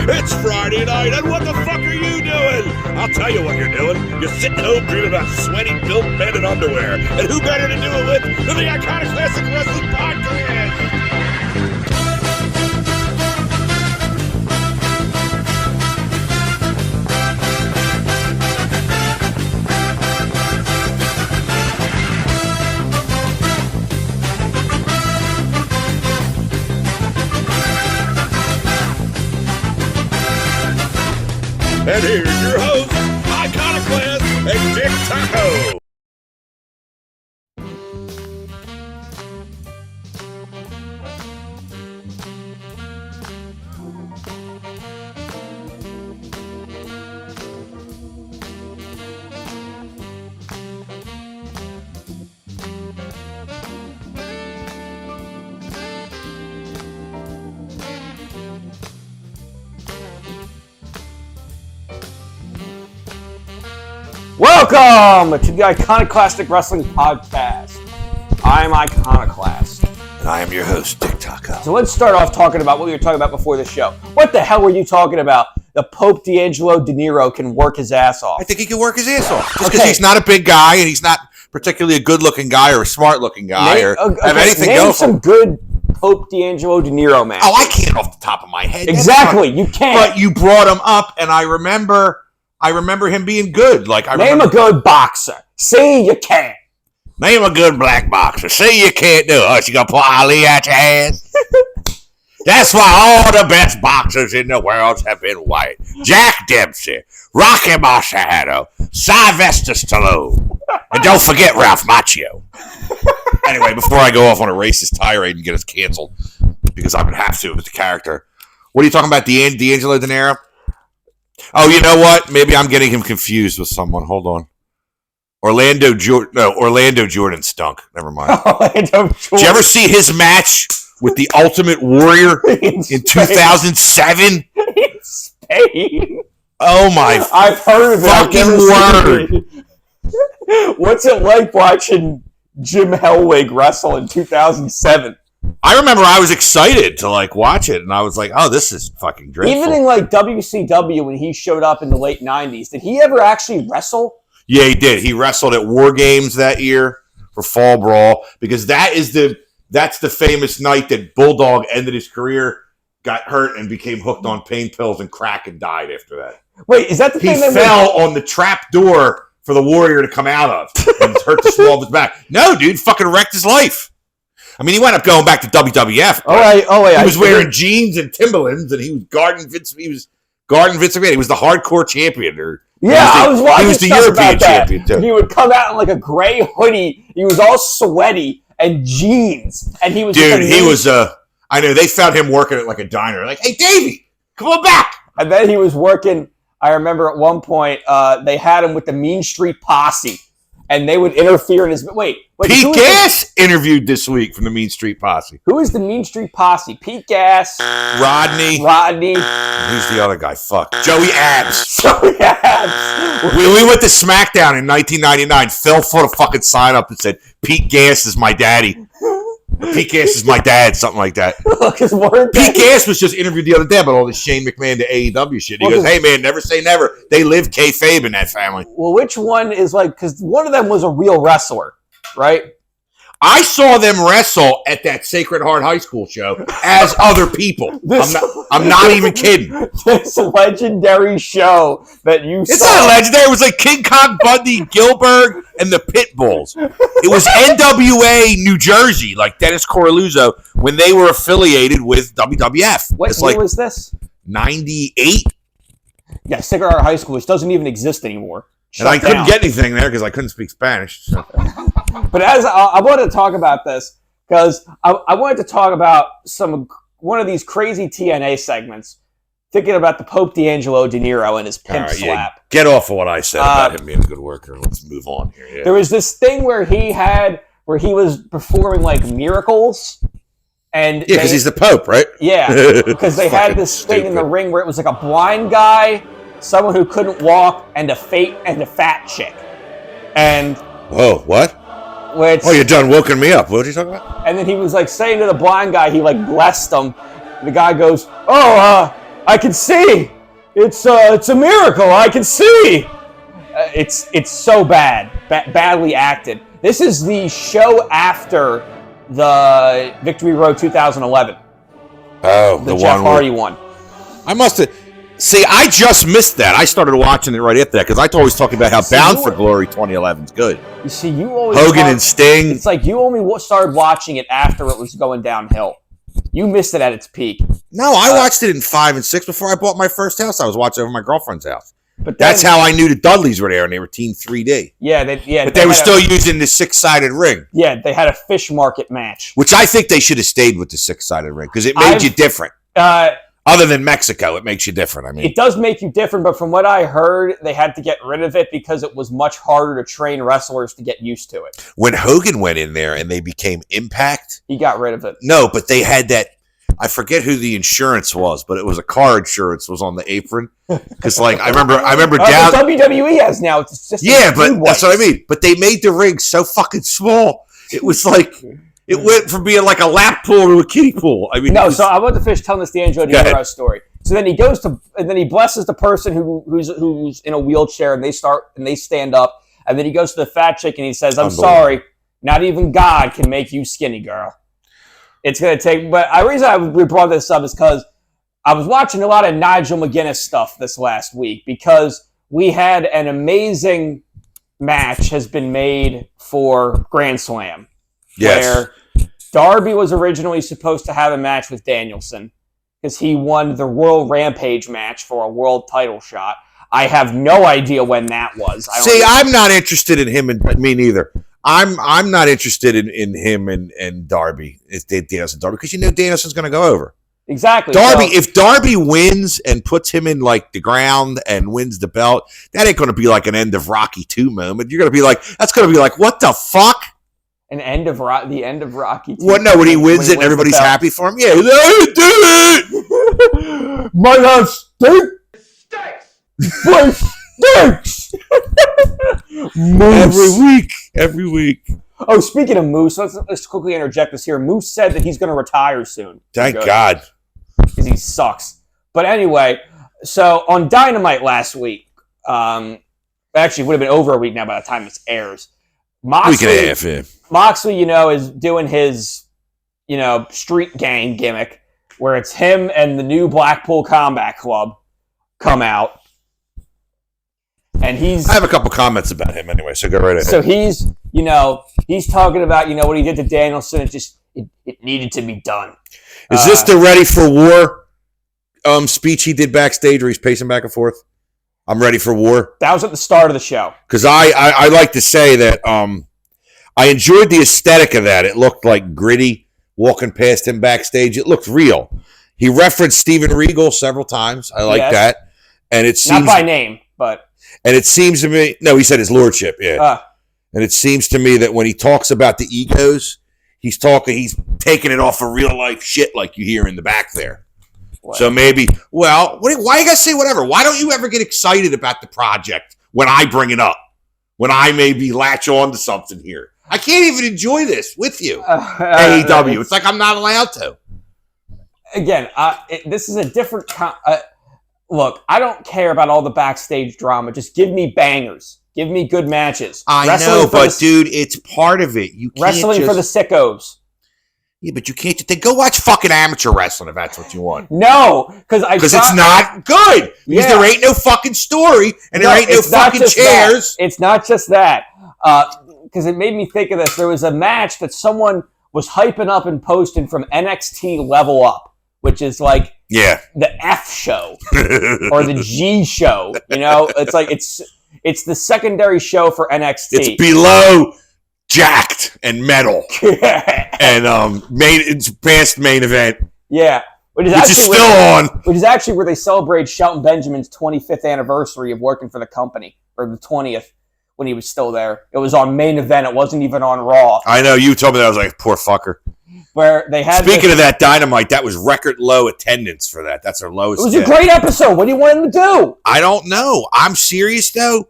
It's Friday night, and what the fuck are you doing? I'll tell you what you're doing. You're sitting home dreaming about sweaty, built men in underwear. And who better to do it with than the Iconoclastic Wrestling Podcast? And here's your host, Iconoclast and Dick Taco. Welcome to the Iconoclastic Wrestling Podcast. I'm Iconoclast. And I am your host, Dick Taco. So let's start off talking about what we were talking about before the show. What the hell were you talking about? The Pope D'Angelo De Niro can work his ass off. I think he can work his ass off. Just because he's not a big guy and he's not particularly a good-looking guy or a smart-looking guy have anything name else. Some good Pope D'Angelo De Niro matches. Oh, I can't off the top of my head. Exactly, you can't. But you brought him up, and I remember him being good. Name a good boxer. See, you can't. Name a good black boxer. See, you can't do it. Oh, you gonna put Ali at your ass? That's why all the best boxers in the world have been white. Jack Dempsey, Rocky Marciano, Sylvester Stallone, and don't forget Ralph Macchio. Anyway, before I go off on a racist tirade and get us canceled, because I would have to with the character, what are you talking about, D'Angelo De Niro? Oh, you know what? Maybe I'm getting him confused with someone. Hold on. Orlando Jordan stunk. Never mind. Orlando Jordan. Did you ever see his match with the Ultimate Warrior in 2007? In Spain. Oh my I've heard of it. fucking word. What's it like watching Jim Hellwig wrestle in 2007? I remember I was excited to watch it, and I was like, "Oh, this is fucking dreadful." Even in WCW when he showed up in the late '90s, did he ever actually wrestle? Yeah, he did. He wrestled at War Games that year for Fall Brawl because that's the famous night that Bulldog ended his career, got hurt, and became hooked on pain pills and crack and died after that. Wait, is that the thing? He fell on the trap door for the Warrior to come out of and hurt the small of his back. No, dude, fucking wrecked his life. I mean, he wound up going back to WWF. Oh wait. He was wearing jeans and Timberlands, and he was guarding Vince McMahon. He was the hardcore champion. I was watching. He was the European champion too. He would come out in a gray hoodie. He was all sweaty and jeans, and he was. Dude, he was. I know they found him working at a diner. Like, hey, Davey, come on back. And then he was working. I remember at one point they had him with the Mean Street Posse. And they would interfere in his... Wait. Pete Gas interviewed this week from the Mean Street Posse. Who is the Mean Street Posse? Pete Gas. Rodney. Who's the other guy? Fuck. Joey Abs. We went to SmackDown in 1999. Phil put a fucking sign up that said, Pete Gas is my daddy. Pete Gas is my dad, something like that. Pete Gas was just interviewed the other day about all this Shane McMahon to AEW shit. He goes, hey, man, never say never. They live kayfabe in that family. Well, which one is because one of them was a real wrestler, right? I saw them wrestle at that Sacred Heart High School show as other people. I'm not even kidding. This legendary show that you saw. It's not legendary. It was like King Kong Bundy, Gilbert, and the Pitbulls. It was NWA New Jersey, like Dennis Coralluzzo, when they were affiliated with WWF. What year was this? 98. Yeah, Sacred Heart High School, which doesn't even exist anymore. And I couldn't get anything there because I couldn't speak Spanish. So. But as I wanted to talk about this because I wanted to talk about one of these crazy TNA segments, thinking about the Pope D'Angelo De Niro and his pimp slap. Yeah. Get off of what I said about him being a good worker. Let's move on here. Yeah. There was this thing where he was performing miracles. And because he's the Pope, right? Yeah, because they had this thing in the ring where it was a blind guy, someone who couldn't walk, and a fat chick. And whoa, what? You're done woken me up. What did you talk about? And then he was saying to the blind guy, he blessed him. The guy goes, I can see. It's a miracle. I can see. It's so badly acted. This is the show after the Victory Road 2011. Oh, the Jeff Hardy one. I must have. See, I just missed that. I started watching it right after that because I always talking about how Bound for Glory 2011 is good. You see, you always Hogan and Sting. It's like you only started watching it after it was going downhill. You missed it at its peak. No, I watched it in 5 and 6 before I bought my first house. I was watching over my girlfriend's house. But that's how I knew the Dudleys were there, and they were Team 3D. Yeah, but they were still using the 6-sided ring. Yeah, they had a fish market match, which I think they should have stayed with the 6-sided ring because it made you different. Other than Mexico, it makes you different. I mean, it does make you different, but from what I heard, they had to get rid of it because it was much harder to train wrestlers to get used to it. When Hogan went in there and they became Impact, he got rid of it. No, but they had that. I forget who the insurance was, but it was a car insurance was on the apron. Because, like, I remember down WWE has now. It's just but that's what I mean. But they made the ring so fucking small. It was like it went from being like a lap pool to a kiddie pool. I mean, no. So I want to finish telling this D'Angelo Dinero story. So then he goes to, and then he blesses the person who's in a wheelchair, and they stand up, and then he goes to the fat chick and he says, "I'm sorry, not even God can make you skinny, girl." It's going to take, but the reason we brought this up is because I was watching a lot of Nigel McGuinness stuff this last week because we had an amazing match has been made for Grand Slam. Yes. Where Darby was originally supposed to have a match with Danielson because he won the Royal Rampage match for a world title shot. I have no idea when that was. I'm not interested in him, and me neither. I'm not interested in him and Darby. It's Danielson Darby because Danielson's going to go over. Exactly. Darby, if Darby wins and puts him in like the ground and wins the belt, that ain't going to be like an end of Rocky 2 moment. You're going to be like, that's going to be like, what the fuck? The end of Rocky 2. What? No, when he wins it and everybody's happy for him. Yeah, I did it. My house stinks. Stinks. Every week. Oh, speaking of Moose, let's quickly interject this here. Moose said that he's going to retire soon. Thank God. Because he sucks. But anyway, so on Dynamite last week, actually it would have been over a week now by the time this airs. Moxley, week and a half, yeah. Moxley, is doing his, street gang gimmick where it's him and the new Blackpool Combat Club come out. And I have a couple comments about him anyway, so go right ahead. So he's talking about, what he did to Danielson. It needed to be done. Is this the Ready for War speech he did backstage where he's pacing back and forth? I'm ready for war. That was at the start of the show. Because I like to say that I enjoyed the aesthetic of that. It looked like gritty walking past him backstage. It looked real. He referenced Steven Regal several times. I like that. And it seems not by name, but. And it seems to me, no, he said his lordship, yeah. And it seems to me that when he talks about the egos, he's taking it off of real life shit like you hear in the back there. What? So maybe, why you gotta say whatever? Why don't you ever get excited about the project when I bring it up? When I maybe latch on to something here? I can't even enjoy this with you, AEW. It's like I'm not allowed to. Again, this is a different... Look, I don't care about all the backstage drama. Just give me bangers. Give me good matches. I know, but dude, it's part of it. You can't wrestling for the sickos. Yeah, but you can't. Then go watch fucking amateur wrestling if that's what you want. No, because it's not good. Because there ain't no fucking story and there ain't no fucking chairs. It's not just that. Because it made me think of this. There was a match that someone was hyping up and posting from NXT Level Up, which is like the F show or the G show. It's like it's the secondary show for NXT. It's below Jacked and Metal. And it's past main event. Yeah. Which is still on. Which is actually where they celebrate Shelton Benjamin's 25th anniversary of working for the company, or the 20th when he was still there. It was on main event. It wasn't even on Raw. I know. You told me that. I was like, poor fucker. Where they had. Speaking of that Dynamite, that was record low attendance for that. That's their lowest. It was a great episode. What do you want them to do? I don't know. I'm serious though.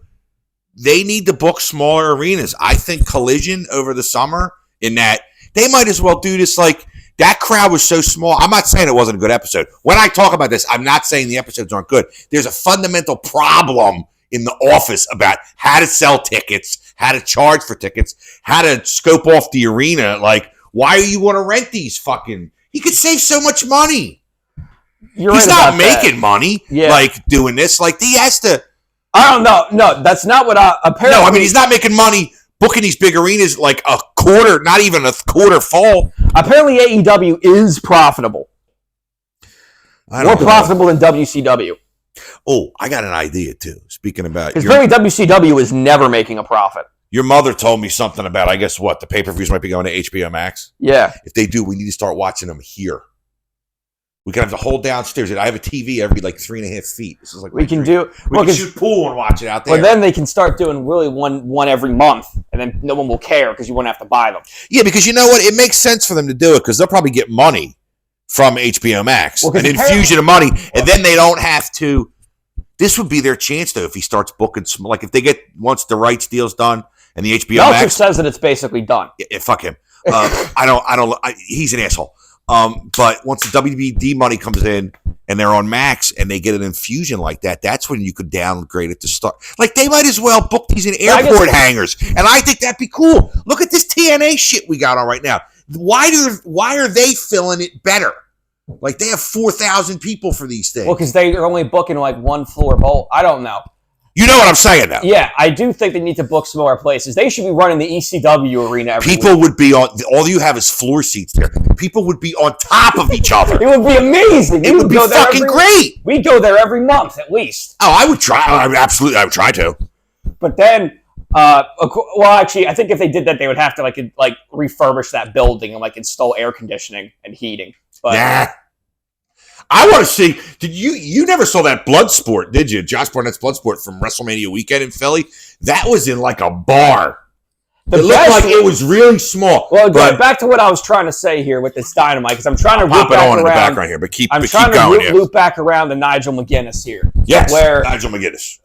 They need to book smaller arenas. I think Collision over the summer in that they might as well do this like That crowd was so small. I'm not saying it wasn't a good episode. When I talk about this, I'm not saying the episodes aren't good. There's a fundamental problem in the office about how to sell tickets, how to charge for tickets, how to scope off the arena. Like, why do you want to rent these fucking... He could save so much money. He's not making money, like, doing this. Like, he has to... I don't know. No, that's not what apparently... No, I mean, he's not making money booking these big arenas like a quarter, not even a quarter full. Apparently, AEW is profitable. More profitable than WCW. Oh, I got an idea, too. Speaking about... Because apparently WCW is never making a profit. Your mother told me something about, I guess, what? The pay-per-views might be going to HBO Max? Yeah. If they do, we need to start watching them here. We can have the whole downstairs. I have a TV every, 3.5 feet. This is like we can do... We can shoot pool and watch it out there. Well, then they can start doing really one every month, and then no one will care because you won't have to buy them. Yeah, because you know what? It makes sense for them to do it because they'll probably get money from HBO Max. An infusion of money, and then they don't have to... This would be their chance, though, if he starts booking... Like, if they get... Once the rights deal's done and the HBO Meltzer Max... says that it's basically done. Yeah, fuck him. He's an asshole. But once the WBD money comes in and they're on Max and they get an infusion like that, that's when you could downgrade it to start. Like, they might as well book these in airport hangars. And I think that'd be cool. Look at this TNA shit we got on right now. Why are they filling it better? Like, they have 4,000 people for these things. Well, because they're only booking one floor bowl. I don't know. You know what I'm saying, though. Yeah, I do think they need to book some more places. They should be running the ECW arena every week. People would be on... All you have is floor seats there. People would be on top of each other. It would be amazing. It would be fucking great. We'd go there every month, at least. Oh, I would try. I would try to. But then... actually, I think if they did that, they would have to refurbish that building and install air conditioning and heating. But yeah, I want to see. Did you never saw that Bloodsport? Did you? Josh Barnett's Bloodsport from WrestleMania weekend in Philly. That was in like a bar. It looked like it was really small. Well, back to what I was trying to say here with this Dynamite, because I'm trying to loop back around. In the background here, but I'm trying to loop back around to Nigel McGuinness here. Yes, Nigel McGuinness.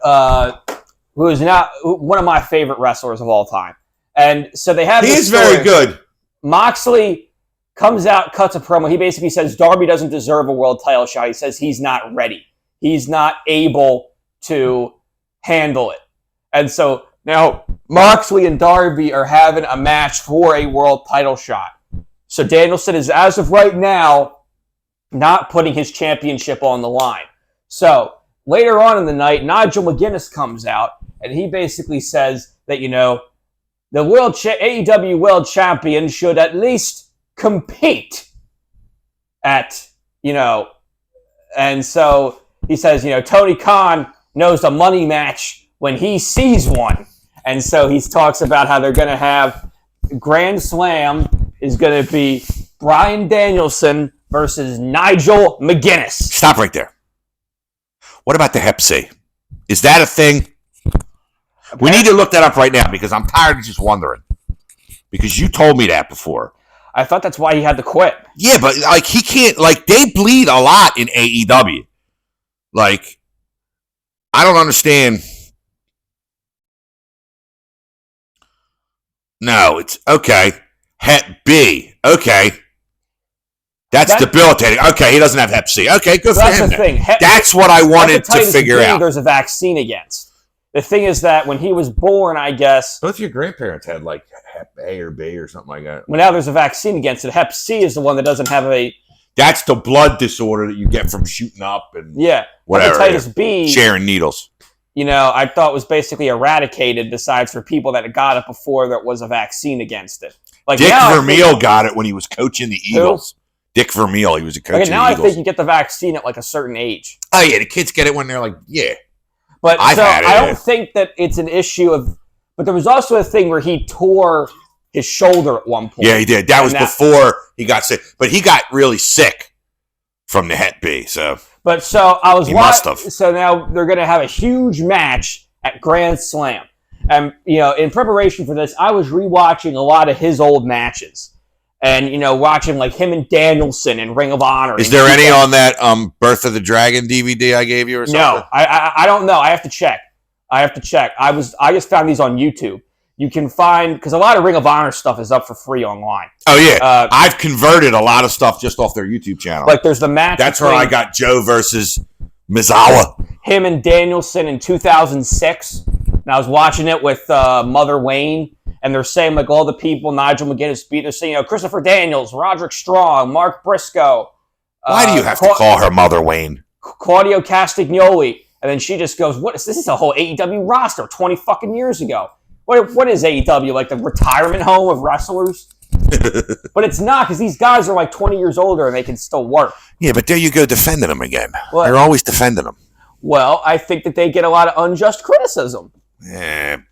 Who is now one of my favorite wrestlers of all time. And so they have... He is very good. Moxley comes out, cuts a promo. He basically says Darby doesn't deserve a world title shot. He says he's not ready. He's not able to handle it. And so now Moxley and Darby are having a match for a world title shot. So Danielson is, as of right now, not putting his championship on the line. So later on in the night, Nigel McGuinness comes out, and he basically says that, the AEW World Champion should at least compete at, and so he says, Tony Khan knows a money match when he sees one. And so he talks about how they're going to have Grand Slam is going to be Bryan Danielson versus Nigel McGuinness. Stop right there. What about the Hep C? Is that a thing? We need to look that up right now because I'm tired of just wondering. Because you told me that before. I thought that's why he had to quit. Yeah, but he can't. They bleed a lot in AEW. I don't understand. No, it's okay. Hep B. Okay. That's debilitating. Okay, he doesn't have Hep C. Okay, good for him. That's the thing. That's what I wanted to figure out. There's a vaccine against. The thing is that when he was born, I guess... Both your grandparents had, Hep A or B or something like that. Well, now there's a vaccine against it. Hep C is the one that doesn't have a... That's the blood disorder that you get from shooting up and whatever. Hepatitis B... Sharing needles. I thought was basically eradicated besides for people that had got it before there was a vaccine against it. Dick Vermeil got it when he was coaching the Eagles. Dick Vermeil, he was a coach of the Eagles. I think you get the vaccine at a certain age. Oh, yeah, the kids get it when they're yeah. But I don't think that it's an issue of... But there was also a thing where he tore his shoulder at one point. Yeah, he did. That was before he got sick. But he got really sick from the Hep B, so... But so I was watching... So now they're going to have a huge match at Grand Slam. And, in preparation for this, I was rewatching a lot of his old matches. And, watching him and Danielson in Ring of Honor. Is there any on that Birth of the Dragon DVD I gave you or something? No, I don't know. I have to check. I just found these on YouTube. you can find, because a lot of Ring of Honor stuff is up for free online. Oh, yeah. I've converted a lot of stuff just off their YouTube channel. Like, there's the match. That's where I got Joe versus Mizawa. Him and Danielson in 2006. And I was watching it with Mother Wayne, and they're saying, like, all the people Nigel McGuinness beat, they're saying, Christopher Daniels, Roderick Strong, Mark Briscoe. Why do you have to call her Mother Wayne? Claudio Castagnoli. And then she just goes, "What is this? Is a whole AEW roster 20 fucking years ago. What is AEW, like the retirement home of wrestlers?" But it's not, because these guys are like 20 years older and they can still work. Yeah, but there you go defending them again. Well, they're always defending them. Well, I think that they get a lot of unjust criticism. Yeah.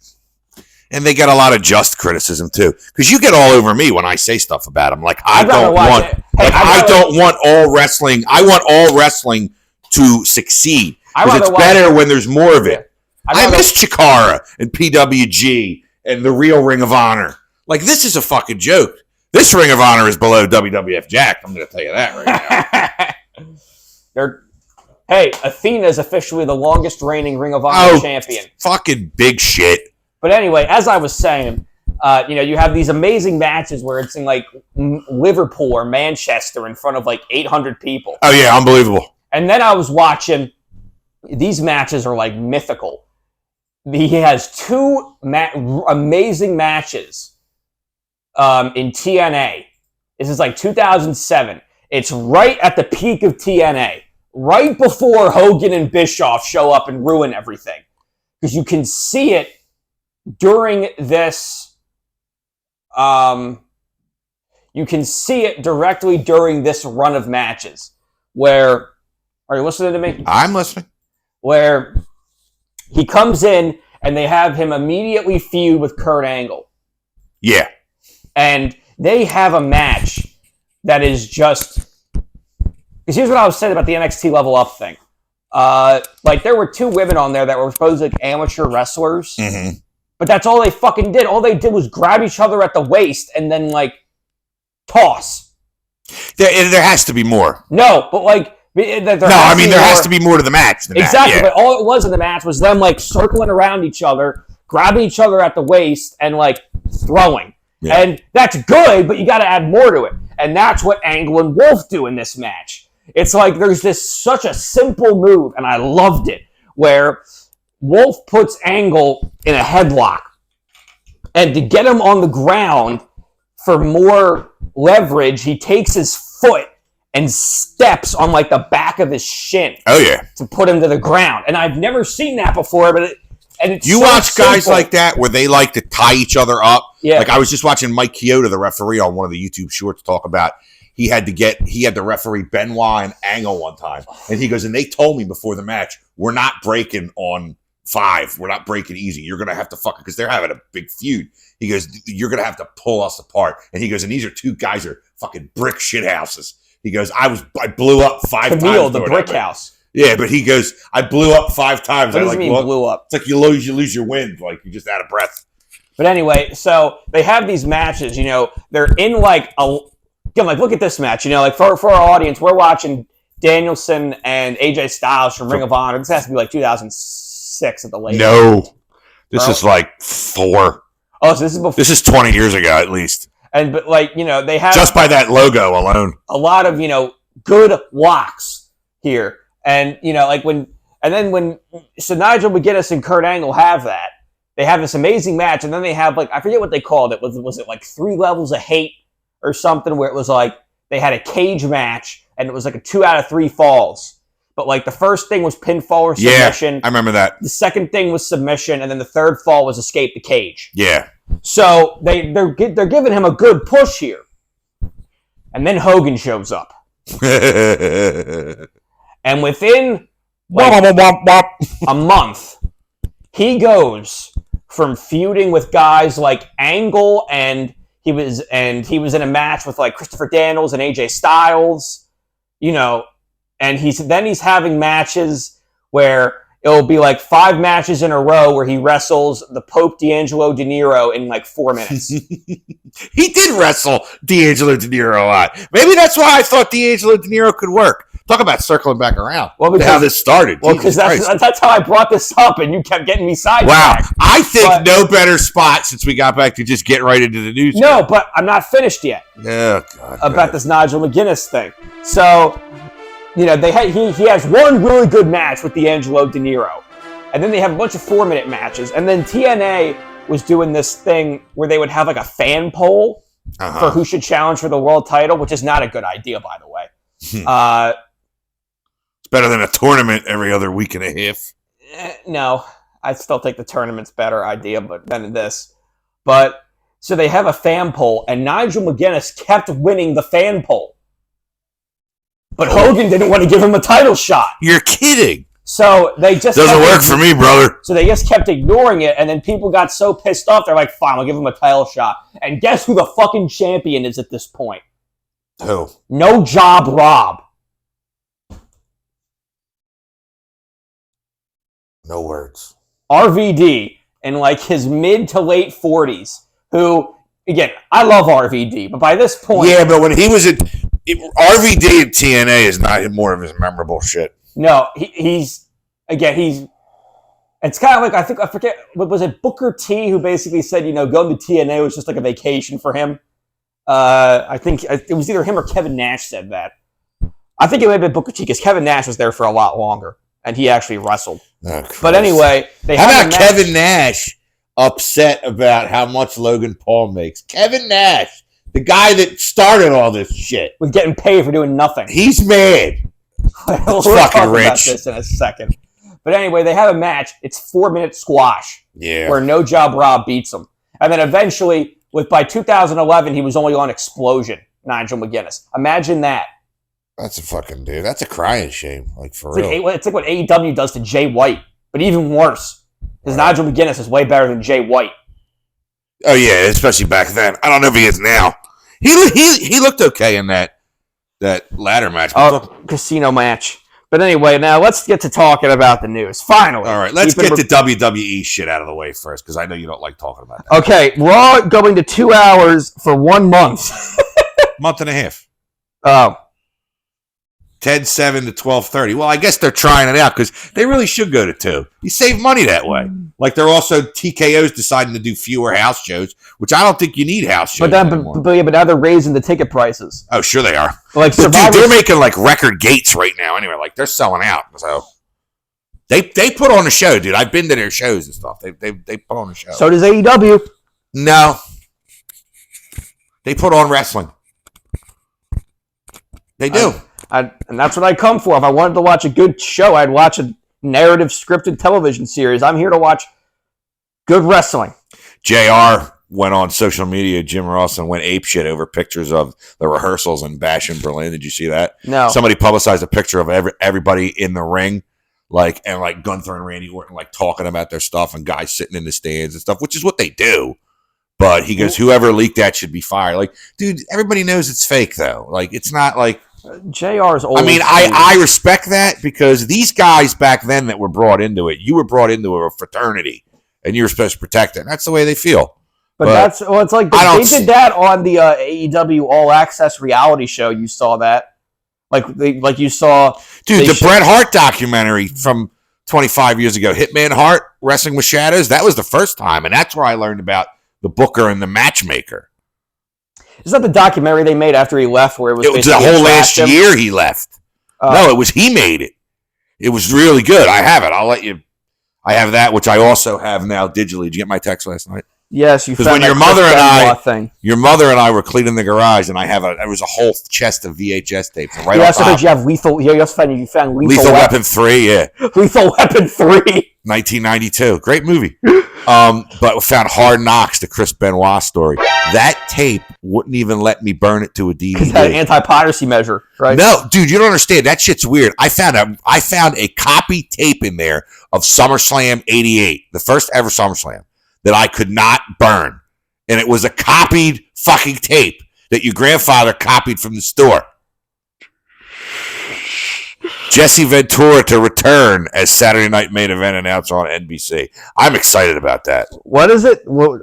And they get a lot of just criticism too, because you get all over me when I say stuff about them. Like I don't want all wrestling. I want all wrestling to succeed, because it's better when there's more of it. I miss Chikara and PWG and the real Ring of Honor. Like, this is a fucking joke. This Ring of Honor is below WWF Jack. I'm going to tell you that right now. Hey, Athena is officially the longest reigning Ring of Honor champion. Fucking big shit. But anyway, as I was saying, you have these amazing matches where it's in like Liverpool or Manchester in front of like 800 people. Oh yeah, unbelievable. And then I was watching, these matches are like mythical. He has two amazing matches in TNA. This is like 2007. It's right at the peak of TNA. Right before Hogan and Bischoff show up and ruin everything. Because you can see it during this, you can see it directly during this run of matches. Where, are you listening to me? I'm listening. Where he comes in and they have him immediately feud with Kurt Angle. Yeah. And they have a match that is just... Because here's what I was saying about the NXT Level Up thing. Like, there were two women on there that were supposed to be amateur wrestlers. Mm-hmm. But that's all they fucking did. All they did was grab each other at the waist and then, like, toss. There has to be more. No, but, like... there has to be more to the match than exactly, that. Yeah. But all it was in the match was them, like, circling around each other, grabbing each other at the waist, and, like, throwing. Yeah. And that's good, but you got to add more to it. And that's what Angle and Wolf do in this match. It's like there's this such a simple move, and I loved it, where Wolf puts Angle in a headlock. And to get him on the ground for more leverage, he takes his foot and steps on, like, the back of his shin. Oh, yeah. To put him to the ground. And I've never seen that before, but it's you so watch guys simple. like that where they like to tie each other up. Yeah. Like, I was just watching Mike Chioda, the referee, on one of the YouTube shorts talk about he had the referee Benoit and Angle one time. And he goes, and they told me before the match, we're not breaking on 5. We're not breaking easy. You're going to have to because they're having a big feud. He goes, you're going to have to pull us apart. And he goes, and these are two guys are fucking brick shithouses. He goes, I blew up 5 times. Camille, the brick house. Yeah, but he goes, I blew up 5 times. What does it mean blew up? It's like you lose your wind. Like, you're just out of breath. But anyway, so they have these matches, they're in like look at this match, like for our audience, we're watching Danielson and AJ Styles from Ring of Honor. This has to be like 2006 at the latest. No. This is like 4. Oh, so this is before. This is 20 years ago at least. But they have just by that logo alone. A lot of, good locks here. And, when Nigel McGuinness and Kurt Angle have that, they have this amazing match, and then they have, like, I forget what they called it. Was it like 3 levels of hate or something, where it was like they had a cage match, and it was like a 2 out of 3 falls. But, like, the first thing was pinfall or submission. Yeah, I remember that. The second thing was submission, and then the third fall was escape the cage. Yeah. So they're giving him a good push here. And then Hogan shows up. And within a month, he goes from feuding with guys like Angle, and he was in a match with like Christopher Daniels and AJ Styles, and he's having matches where it'll be like 5 matches in a row where he wrestles the Pope D'Angelo De Niro in like 4 minutes. He did wrestle D'Angelo De Niro a lot. Maybe that's why I thought D'Angelo De Niro could work. Talk about circling back around. Well, because, how this started. Well, because that's how I brought this up, and you kept getting me sidetracked. Wow. I think no better spot since we got back to just getting right into the news. No, but I'm not finished yet. Oh, God. About this Nigel McGuinness thing. So, he has one really good match with D'Angelo De Niro. And then they have a bunch of 4-minute matches. And then TNA was doing this thing where they would have like a fan poll for who should challenge for the world title, which is not a good idea, by the way. It's better than a tournament every other week and a half. No, I still think the tournament's better idea than this. But so they have a fan poll, and Nigel McGuinness kept winning the fan poll. But Hogan didn't want to give him a title shot. You're kidding. So they just doesn't work for me, brother. So they just kept ignoring it, and then people got so pissed off, they're like, fine, I'll give him a title shot. And guess who the fucking champion is at this point? Who? No Job Rob. No words. RVD in like his mid to late 40s, who, again, I love RVD, but by this point... Yeah, but when he was at... RVD at TNA is not more of his memorable shit. No, he's... It's kind of like, I forget, was it Booker T who basically said, going to TNA was just like a vacation for him? I think it was either him or Kevin Nash said that. I think it may have been Booker T, because Kevin Nash was there for a lot longer. And he actually wrestled. Oh, but anyway, how about Kevin Nash upset about how much Logan Paul makes? Kevin Nash, the guy that started all this shit, with getting paid for doing nothing. He's mad. We'll fucking rich. About this in a second. But anyway, they have a match. It's 4-minute squash. Yeah. Where No Job Rob beats him, and then eventually, by 2011, he was only on Explosion. Nigel McGuinness. Imagine that. That's a fucking dude. That's a crying shame. Like, for real. It's like what AEW does to Jay White, but even worse. Because Nigel McGuinness is way better than Jay White. Oh, yeah, especially back then. I don't know if he is now. He looked okay in that ladder match. Casino match. But anyway, now let's get to talking about the news. Finally. All right, let's get the WWE shit out of the way first, because I know you don't like talking about that. Okay, Raw going to 2 hours for 1 month. Month and a half. Oh. 10-7 to 12:30. Well, I guess they're trying it out because they really should go to 2. You save money that way. Like, they're also TKO's deciding to do fewer house shows, which I don't think you need house shows anymore. But now they're raising the ticket prices. Oh, sure they are. Like, dude, they're making like record gates right now. Anyway, like they're selling out. So they put on a show, dude. I've been to their shows and stuff. They put on a show. So does AEW. No, they put on wrestling. They do. And that's what I come for. If I wanted to watch a good show, I'd watch a narrative scripted television series. I'm here to watch good wrestling. JR went on social media, Jim Ross, and went apeshit over pictures of the rehearsals in Bash in Berlin. Did you see that? No. Somebody publicized a picture of everybody in the ring, like Gunther and Randy Orton talking about their stuff, and guys sitting in the stands and stuff, which is what they do. But he goes, whoever leaked that should be fired. Like, dude, everybody knows it's fake, though. Like, it's not like... JR's old. I mean, I respect that, because these guys back then that were brought into it, you were brought into a fraternity, and you were supposed to protect it. And that's the way they feel. But it's like they did that on the AEW All Access reality show. You saw that, like you saw, dude. The Bret Hart documentary from 25 years ago, Hitman Hart Wrestling with Shadows. That was the first time, and that's where I learned about the booker and the matchmaker. Is that the documentary they made after he left, where it was the whole last year he left? No, it was he made it. It was really good. I have it. I'll let you. I have that, which I also have now digitally. Did you get my text last night? Yes, you found when your mother and I were cleaning the garage, and there was a whole chest of VHS tapes. And you also found you found Lethal Weapon 3, yeah. Lethal Weapon 3. 1992. Great movie. But we found Hard Knocks, the Chris Benoit story. That tape wouldn't even let me burn it to a DVD. It had an anti-piracy measure, right? No, dude, you don't understand. That shit's weird. I found a copy tape in there of SummerSlam 88, the first ever SummerSlam, that I could not burn. And it was a copied fucking tape that your grandfather copied from the store. Jesse Ventura to return as Saturday Night Main Event announcer on NBC. I'm excited about that. What is it? What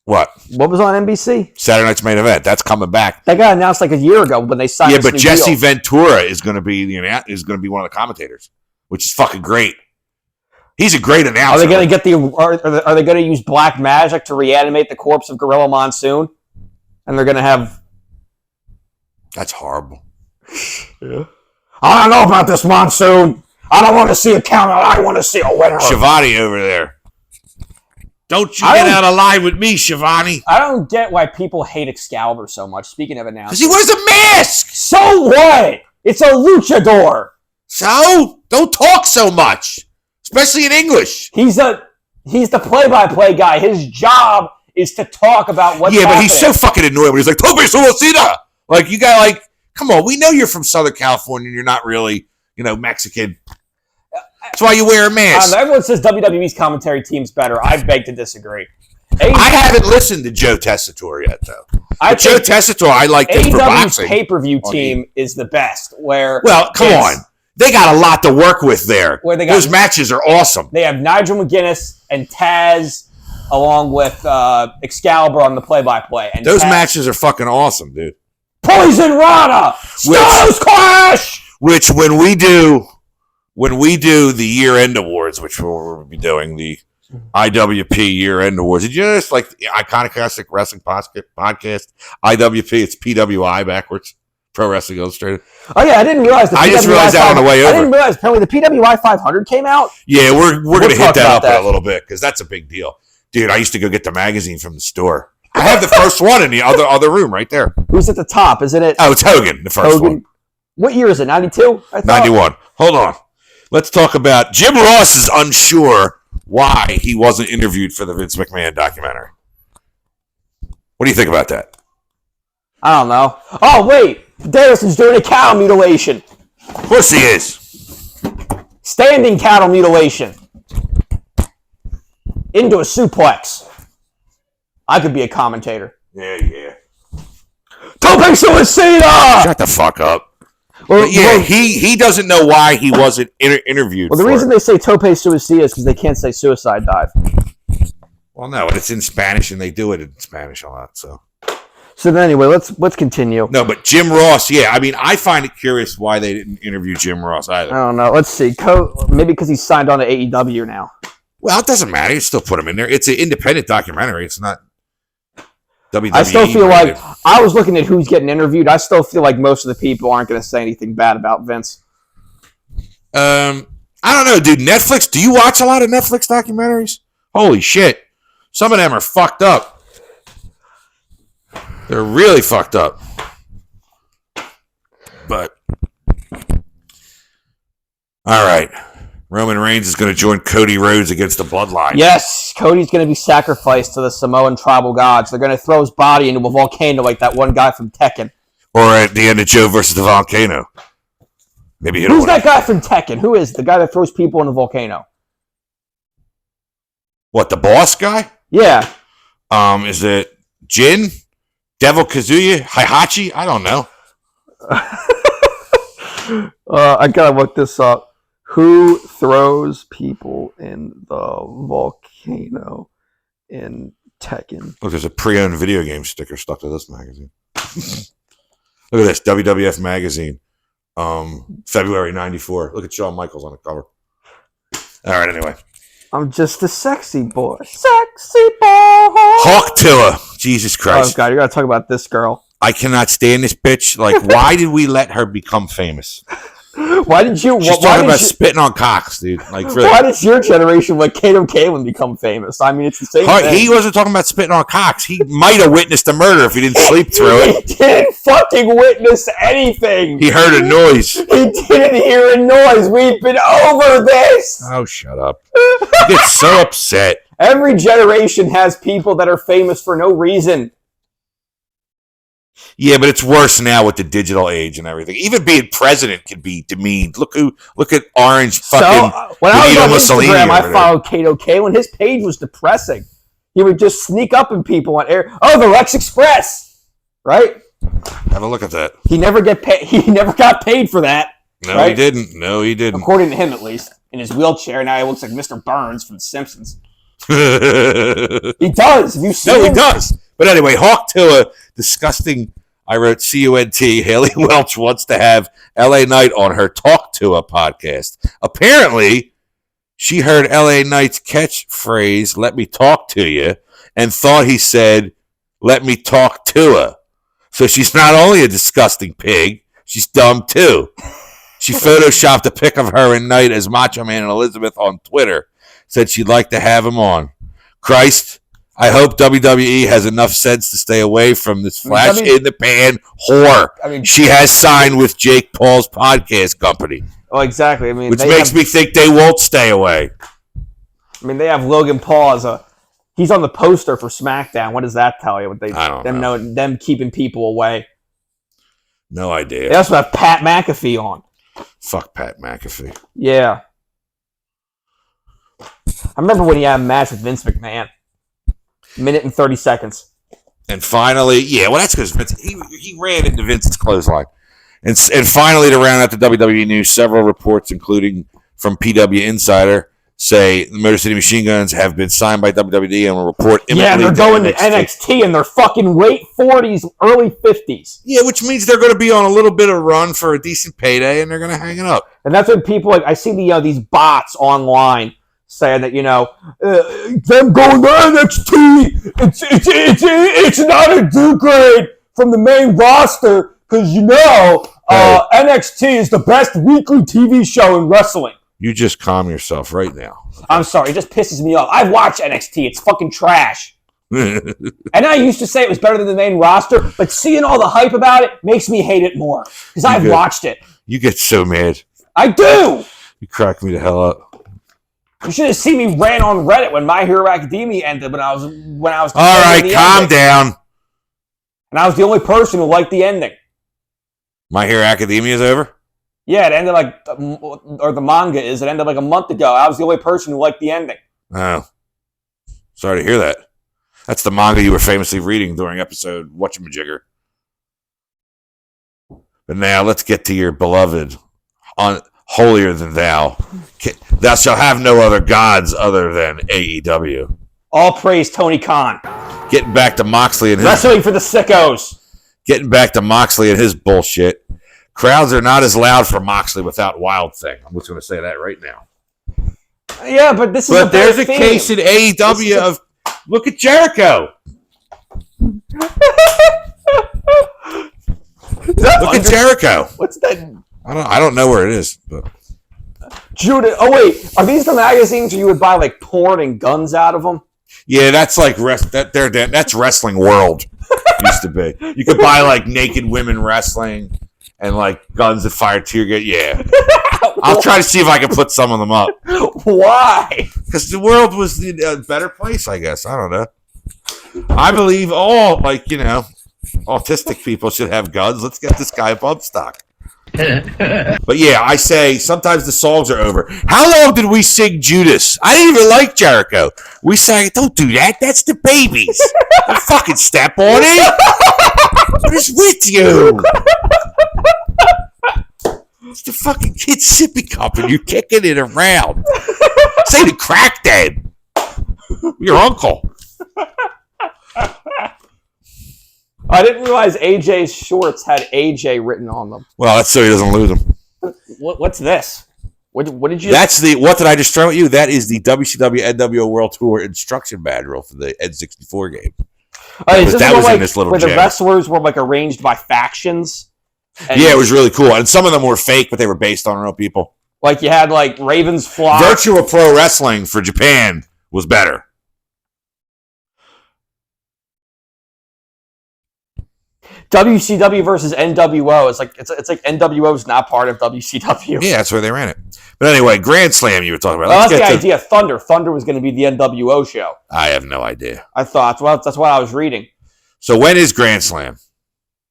was on NBC? Saturday Night's Main Event. That's coming back. That got announced like a year ago when they signed. Yeah, but Jesse Ventura is going to be one of the commentators, which is fucking great. He's a great announcer. Are they going to get Are they going to use black magic to reanimate the corpse of Gorilla Monsoon? And they're going to have. That's horrible. Yeah. I don't know about this Monsoon. I don't want to see a counter. I want to see a winner. Shivani over there. Don't you get out of line with me, Shivani. I don't get why people hate Excalibur so much. Speaking of announcers. Because he wears a mask. So what? It's a luchador. So? Don't talk so much. Especially in English. He's the play-by-play guy. His job is to talk about what's happening. But he's so fucking annoying when he's like, Tope Suicida! Like, you got like, come on, we know you're from Southern California and you're not really, Mexican. That's why you wear a mask. Everyone says WWE's commentary team's better. I beg to disagree. I haven't listened to Joe Tessitore yet, though. Joe Tessitore, I like him for boxing. AEW's pay-per-view team is the best. Well, come on. They got a lot to work with there. Those matches are awesome. They have Nigel McGuinness and Taz along with Excalibur on the play-by-play. And those matches are fucking awesome, dude. Poison Rana! Stars Clash! Which, when we do the year-end awards, which we'll be doing, the IWP year-end awards. Did you notice, like, the Iconoclastic Wrestling Podcast? IWP, it's PWI backwards. Pro Wrestling Illustrated. Oh yeah, I didn't realize. I just realized that on the way over. I didn't realize. Apparently, the PWI 500 came out. Yeah, we're going to hit that up in a little bit because that's a big deal, dude. I used to go get the magazine from the store. I have the first one in the other room right there. Who's at the top? Isn't it? Oh, it's Hogan, the first one. What year is it? 92? 91. Hold on. Let's talk about Jim Ross is unsure why he wasn't interviewed for the Vince McMahon documentary. What do you think about that? I don't know. Oh wait. Dariuson's doing a cattle mutilation. Of course he is. Standing cattle mutilation. Into a suplex. I could be a commentator. Yeah. Tope Suicida! Shut the fuck up. He doesn't know why he wasn't interviewed. Well, the reason they say Tope Suicida is because they can't say suicide dive. Well, no, it's in Spanish, and they do it in Spanish a lot, so... So then anyway, let's continue. No, but Jim Ross, I find it curious why they didn't interview Jim Ross either. I don't know. Let's see. Maybe because he's signed on to AEW now. Well, it doesn't matter. You still put him in there. It's an independent documentary. It's not WWE. I still feel like, I was looking at who's getting interviewed. I still feel like most of the people aren't going to say anything bad about Vince. I don't know, dude. Netflix, do you watch a lot of Netflix documentaries? Holy shit. Some of them are fucked up. They're really fucked up. But, all right. Roman Reigns is going to join Cody Rhodes against the Bloodline. Yes, Cody's going to be sacrificed to the Samoan tribal gods. They're going to throw his body into a volcano like that one guy from Tekken. Or at the end of Joe versus the volcano. Maybe who's that guy from Tekken? Who is the guy that throws people in the volcano? What, the boss guy? Yeah. Is it Jin? Devil Kazuya? Heihachi? I don't know. I gotta look this up. Who throws people in the volcano in Tekken? Look, there's a pre-owned video game sticker stuck to this magazine. Look at this, WWF magazine. February 94. Look at Shawn Michaels on the cover. All right, anyway. I'm just a sexy boy. Sexy boy. Hawk Tiller. Jesus Christ. Oh, God, you got to talk about this girl. I cannot stand this bitch. Like, why did we let her become famous? Why did you? She's talking about spitting on cocks, dude. Like, really. Why did your generation let Kato Kalin become famous? I mean, it's the same thing. He wasn't talking about spitting on cocks. He might have witnessed a murder if he didn't sleep through it. He didn't fucking witness anything. He heard a noise. He didn't hear a noise. We've been over this. Oh, shut up. I get so upset. Every generation has people that are famous for no reason. Yeah, but it's worse now with the digital age and everything. Even being president can be demeaned. Look at Orange fucking when I was on Mussolini Instagram, I followed Kato Kalin. His page was depressing. He would just sneak up on people on air. Oh, the Lex Express, right? Have a look at that. He never got paid for that. No, right? he didn't. No, he didn't. According to him, at least. In his wheelchair, now he looks like Mr. Burns from The Simpsons. He does. Have you seen him? No, he does. But anyway, Hawk Tua, disgusting. I wrote CUNT. Haley Welch wants to have LA Knight on her Talk Tua podcast. Apparently, she heard LA Knight's catchphrase, "Let me talk to you," and thought he said, "Let me talk to her." So she's not only a disgusting pig, she's dumb too. She photoshopped a pic of her and Knight as Macho Man and Elizabeth on Twitter. Said she'd like to have him on. Christ, I hope WWE has enough sense to stay away from this flash in the pan whore. She has signed with Jake Paul's podcast company. Oh, exactly. Which makes me think they won't stay away. They have Logan Paul as he's on the poster for SmackDown. What does that tell you? I don't know. Them keeping people away. No idea. They also have Pat McAfee on. Fuck Pat McAfee. Yeah. I remember when he had a match with Vince McMahon. Minute and 30 seconds. And finally, that's because Vince, he ran into Vince's clothesline. And finally, to round out the WWE news, several reports, including from PW Insider, say the Motor City Machine Guns have been signed by WWE and will report imminently. Yeah, they're going to NXT in their fucking late 40s, early 50s. Yeah, which means they're going to be on a little bit of run for a decent payday, and they're going to hang it up. And that's when people I see these bots online saying that them going to NXT, it's not a downgrade from the main roster because NXT is the best weekly TV show in wrestling. You just calm yourself right now. I'm sorry, it just pisses me off. I've watched NXT. It's fucking trash. And I used to say it was better than the main roster, but seeing all the hype about it makes me hate it more because I've watched it. You get so mad. I do. You crack me the hell up. You should have seen me rant on Reddit when My Hero Academia ended when I was. All right, calm down. And I was the only person who liked the ending. My Hero Academia is over? Yeah, it ended or the manga is. It ended like a month ago. I was the only person who liked the ending. Oh. Sorry to hear that. That's the manga you were famously reading during episode Whatchamajigger. But now let's get to your beloved, holier than thou. Thou shalt have no other gods other than AEW. All praise Tony Khan. Getting back to Moxley and his... Wrestling for the sickos. Getting back to Moxley and his bullshit. Crowds are not as loud for Moxley without Wild Thing. I'm just going to say that right now. Yeah, but this is But there's a case in AEW of... Look at Jericho. Look at Jericho. What's that? I don't know where it is, but... Judith. Oh wait, are these the magazines where you would buy like porn and guns out of them? Yeah, that's like that's Wrestling World. Used to be. You could buy like naked women wrestling and like guns that fire tear gas. Yeah, I'll try to see if I can put some of them up. Why? Because the world was a better place, I guess. I don't know. I believe all autistic people should have guns. Let's get this guy a bump stock. But yeah, I say sometimes the songs are over. How long did we sing Judas? I didn't even like Jericho. We sang, don't do that. That's the babies. Don't fucking step on it. What is with you? It's the fucking kid's sippy cup and you're kicking it around. Say to crack them. Your uncle. I didn't realize AJ's shorts had AJ written on them. Well, that's so he doesn't lose them. What's this? What did you? That's what did I just throw at you? That is the WCW NWO World Tour instruction manual for the N64 game. That was in this little where gem. the wrestlers were like arranged by factions. Yeah, it was really cool. And some of them were fake, but they were based on real people. Like you had like Ravens Flock. Virtua Pro Wrestling for Japan was better. WCW versus NWO. It's like NWO's not part of WCW. Yeah, that's where they ran it. But anyway, Grand Slam you were talking about. Well, that's the idea. Thunder. Thunder was going to be the NWO show. I have no idea. I thought. Well, that's what I was reading. So when is Grand Slam?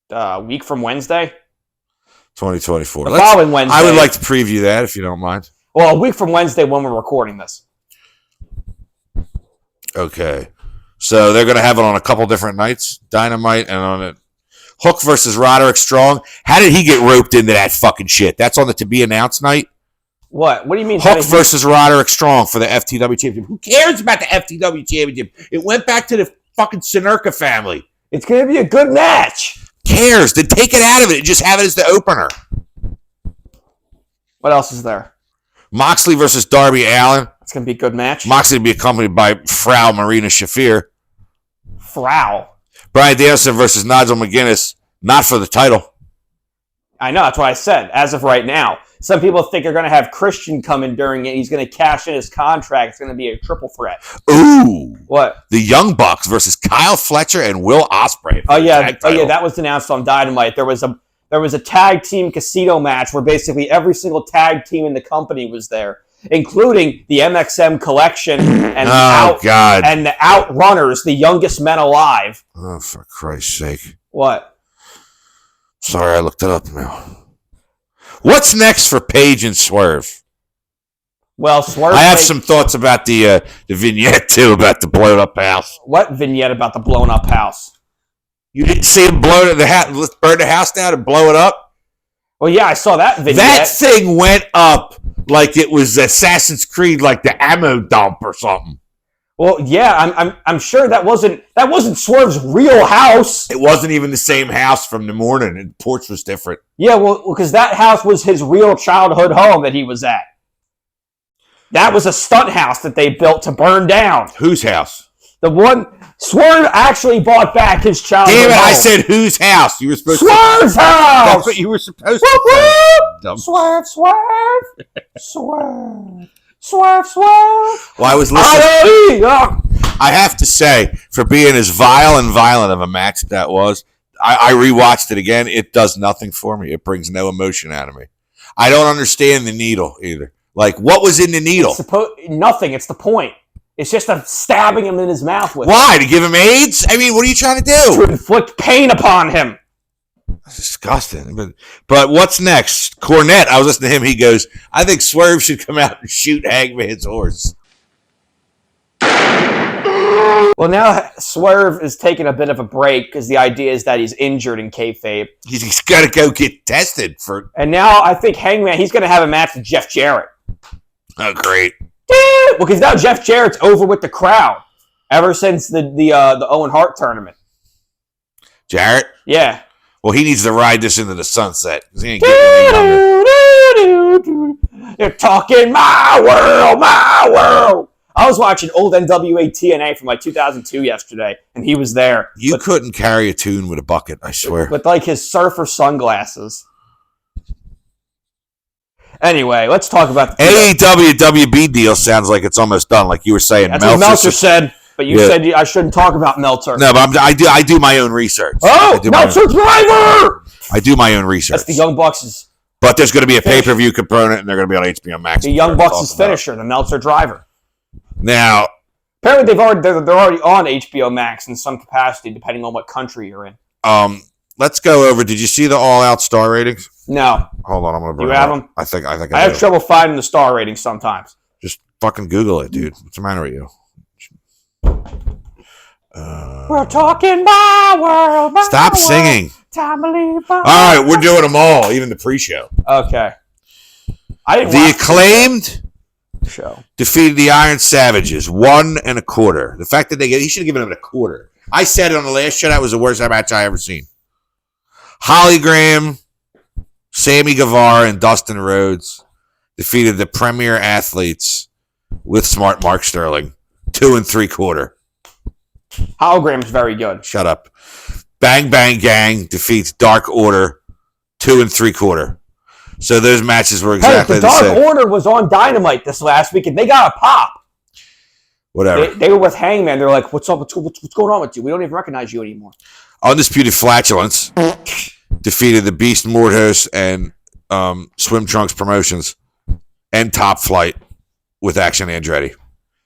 A week from Wednesday. 2024. The following Wednesday. I would like to preview that if you don't mind. Well, a week from Wednesday when we're recording this. Okay. So they're going to have it on a couple different nights. Dynamite and on it. Hook versus Roderick Strong. How did he get roped into that fucking shit? That's on the to be announced night. What? What do you mean? Hook versus Roderick Strong for the FTW championship. Who cares about the FTW championship? It went back to the fucking Sinerka family. It's going to be a good match. Cares? Then take it out of it and just have it as the opener. What else is there? Moxley versus Darby Allin. It's going to be a good match. Moxley to be accompanied by Frau Marina Shafir. Frau. Bryan Danielson versus Nigel McGuinness. Not for the title. I know, that's what I said, as of right now. Some people think they're going to have Christian come in during it. He's going to cash in his contract. It's going to be a triple threat. Ooh. What? The Young Bucks versus Kyle Fletcher and Will Ospreay. Oh yeah, that was announced on Dynamite. There was a tag team casino match where basically every single tag team in the company was there, including the MXM Collection and and the Outrunners, the youngest men alive. Oh, for Christ's sake. What? Sorry, I looked it up now. What's next for Paige and Swerve? Well, Swerve. I have some thoughts about the vignette too, about the blown up house. What vignette about the blown up house? You didn't see him blow the house? Let's burn the house down and blow it up. Well, yeah, I saw that vignette. That thing went up like it was Assassin's Creed, like the ammo dump or something. Well, yeah, I'm sure that wasn't Swerve's real house. It wasn't even the same house from the morning, and the porch was different. Yeah, well, because that house was his real childhood home that he was at. That was a stunt house that they built to burn down. Whose house? The one Swerve actually bought back his childhood home. Damn it! I said whose house? You were supposed Swerve's house. That's what you were supposed to say. Swerve, Swerve. Swerve. Well, I was listening. I have to say, for being as vile and violent of a match that was, I rewatched it again. It does nothing for me. It brings no emotion out of me. I don't understand the needle either. Like, what was in the needle? Nothing. It's the point. It's just stabbing him in his mouth with. Why? To give him AIDS? I mean, what are you trying to do? To inflict pain upon him. That's disgusting. But what's next? Cornette, I was listening to him. He goes, I think Swerve should come out and shoot Hangman's horse. Well, now Swerve is taking a bit of a break because the idea is that he's injured in kayfabe. He's got to go get tested for. And now I think Hangman, he's going to have a match with Jeff Jarrett. Oh, great. Well, because now Jeff Jarrett's over with the crowd ever since the Owen Hart tournament. Jarrett? Yeah. Well, he needs to ride this into the sunset because he ain't getting any younger. You're talking my world. I was watching old NWA TNA from like 2002 yesterday, and he was there. You couldn't carry a tune with a bucket, I swear. With like his surfer sunglasses. Anyway, let's talk about the AEW WB deal. Sounds like it's almost done, like you were saying. That's what Meltzer said. But you said I shouldn't talk about Meltzer. No, but I do my own research. Oh, Meltzer driver! I do my own research. That's the Young Bucks' But there's going to be a pay-per-view component, and they're going to be on HBO Max. The Young Bucks' finisher, the Meltzer driver. Now, apparently they're already on HBO Max in some capacity, depending on what country you're in. Let's go over. Did you see the all-out star ratings? No. Hold on, I'm going to bring you have them? I think I have trouble finding the star ratings sometimes. Just fucking Google it, dude. What's the matter with you? We're talking my world. Stop singing. Time to leave. All right, we're doing them all, even the pre-show. Okay. The Acclaimed show defeated the Iron Savages 1 1/4. The fact that he should have given them a quarter. I said it on the last show that was the worst match I ever seen. Holly Graham, Sammy Guevara, and Dustin Rhodes defeated the Premier Athletes with Smart Mark Sterling 2 3/4. Hologram's very good. Shut up. Bang Bang Gang defeats Dark Order 2 3/4. So those matches were exactly the same. Dark Order was on Dynamite this last week, and they got a pop. Whatever. They were with Hangman. They're like, "What's up? What's going on with you? We don't even recognize you anymore." Undisputed Flatulence defeated the Beast Mortos and Swim Trunks Promotions and Top Flight with Action Andretti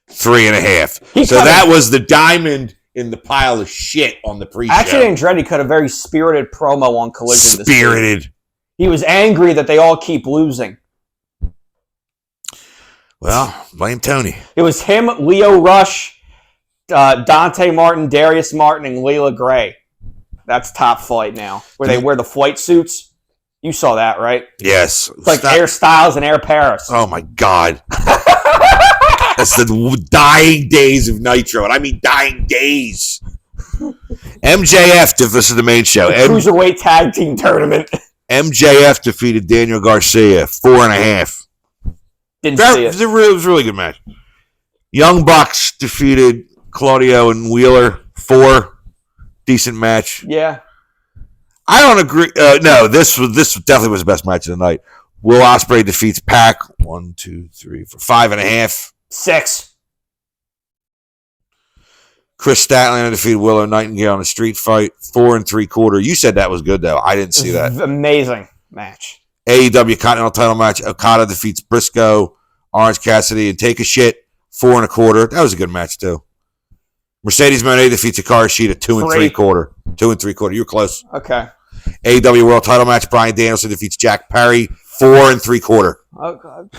3.5. So that was the diamond in the pile of shit on the pre-show. Action Andretti cut a very spirited promo on Collision. Spirited. He was angry that they all keep losing. Well, blame Tony. It was him, Leo Rush, Dante Martin, Darius Martin, and Layla Gray. That's top flight now. Where they wear the flight suits. You saw that, right? Yes. It's like Air Styles and Air Paris. Oh, my God. That's the dying days of Nitro. And I mean dying days. MJF, this is the main show. Cruiserweight Tag Team Tournament. MJF defeated Daniel Garcia, 4.5. Didn't see it. It was a really good match. Young Bucks defeated Claudio and Wheeler, 4. Decent match. Yeah. I don't agree. No, this definitely was the best match of the night. Will Ospreay defeats Pac. 1, 2, 3, 4, 5.5. 6. Chris Statlander defeated Willow Nightingale in a street fight. 4 3/4. You said that was good though. I didn't see that. Amazing match. AEW Continental Title match. Okada defeats Briscoe, Orange Cassidy, and Take a Shit. 4 1/4. That was a good match too. Mercedes Moné defeats Hikaru Shida. 2 3/4. 2 3/4. You were close. Okay. AEW World Title match. Bryan Danielson defeats Jack Perry. 4 3/4. Oh God.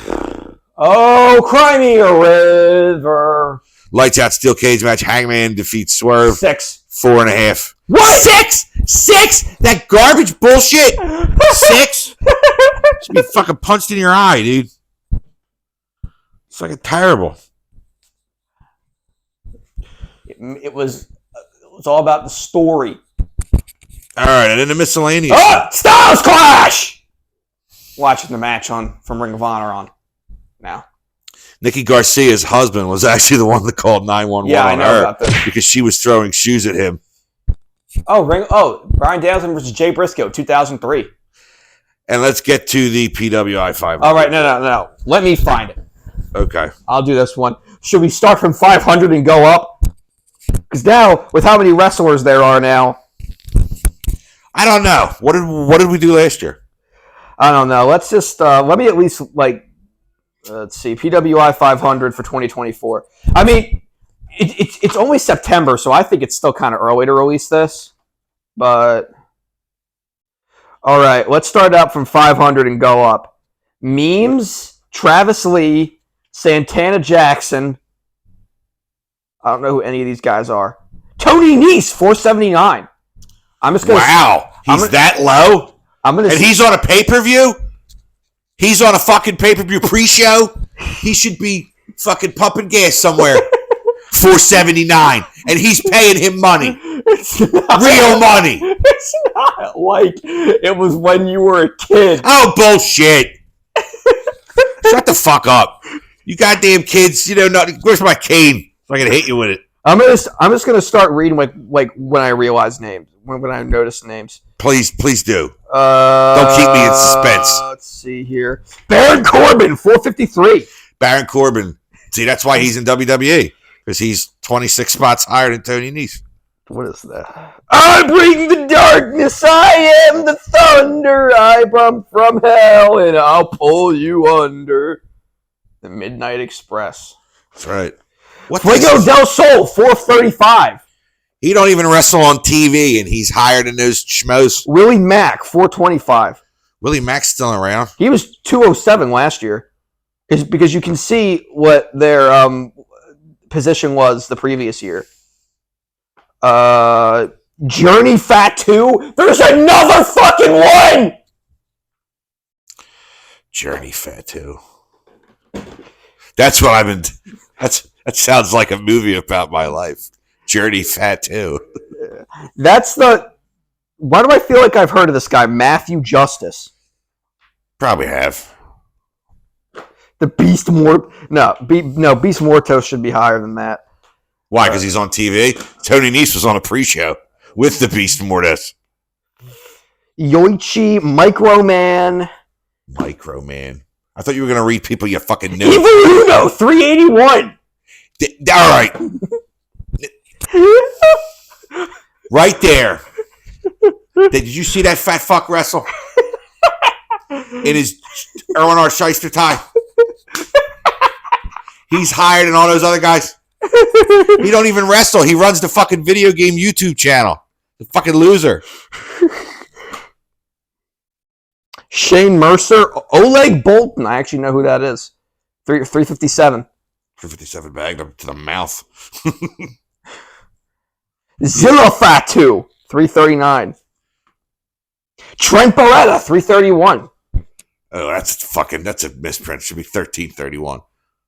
Oh, cry me a river. Lights Out Steel Cage match. Hangman defeats Swerve. 6. 4.5. What? 6? That garbage bullshit. 6? Should be fucking punched in your eye, dude. It's fucking terrible. It was all about the story. All right, and then the miscellaneous. Oh, Styles Clash! Watching the match from Ring of Honor on now. Nikki Garcia's husband was actually the one that called 911 Yeah, I on know her about this. because she was throwing shoes at him. Brian Danielson versus Jay Briscoe, 2003. And let's get to the PWI 500. All right, no. Let me find it. Okay. I'll do this one. Should we start from 500 and go up? Because now, with how many wrestlers there are now, I don't know. What did we do last year? I don't know. Let's just let me at least let's see, PWI 500 for 2024. I mean, it's only September, so I think it's still kind of early to release this. But all right, let's start out from 500 and go up. Memes, Travis Lee, Santana Jackson. I don't know who any of these guys are. Tony Nese, 479. I'm just gonna. Wow, he's that low. He's on a pay-per-view. He's on a fucking pay-per-view pre-show. He should be fucking pumping gas somewhere. 479, and he's paying him money. Real money. It's not like it was when you were a kid. Oh, bullshit. Shut the fuck up. You goddamn kids, where's my cane? So I can hit you with it. I'm just gonna start reading like when I realize names, when I notice names. Please do. Don't keep me in suspense. Let's see here. Baron Corbin, 453. Baron Corbin. See, that's why he's in WWE. Because he's 26 spots higher than Tony Nese. What is that? I bring the darkness, I am the thunder, I come from hell, and I'll pull you under. The Midnight Express. That's right. Fuego del Sol, 435. He don't even wrestle on TV, and he's higher than those schmoes. Willie Mack, 425. Willie Mack's still around. He was 207 last year. Because you can see what their position was the previous year. Journey Fatu. There's another fucking one. Journey Fatu. That's what I've been. That sounds like a movie about my life. Journey Fatu. That's the. Why do I feel like I've heard of this guy, Matthew Justice? Probably have. The Beast Mort. No, Beast Mortos should be higher than that. Why? Because he's on TV? Tony Nese was on a pre-show with the Beast Mortis. Yoichi, Microman. Microman. I thought you were going to read people you fucking knew. Evil Uno, 381. All right. Right there. Did you see that fat fuck wrestle? In his Erwin R. Shyster tie. He's higher than all those other guys. He don't even wrestle. He runs the fucking video game YouTube channel. The fucking loser. Shane Mercer. Oleg Bolton. I actually know who that is. 357. 357 bagged up to the mouth. Zilla Fatu. 339. Trent Barretta, 331. Oh, that's a misprint. Should be 1331.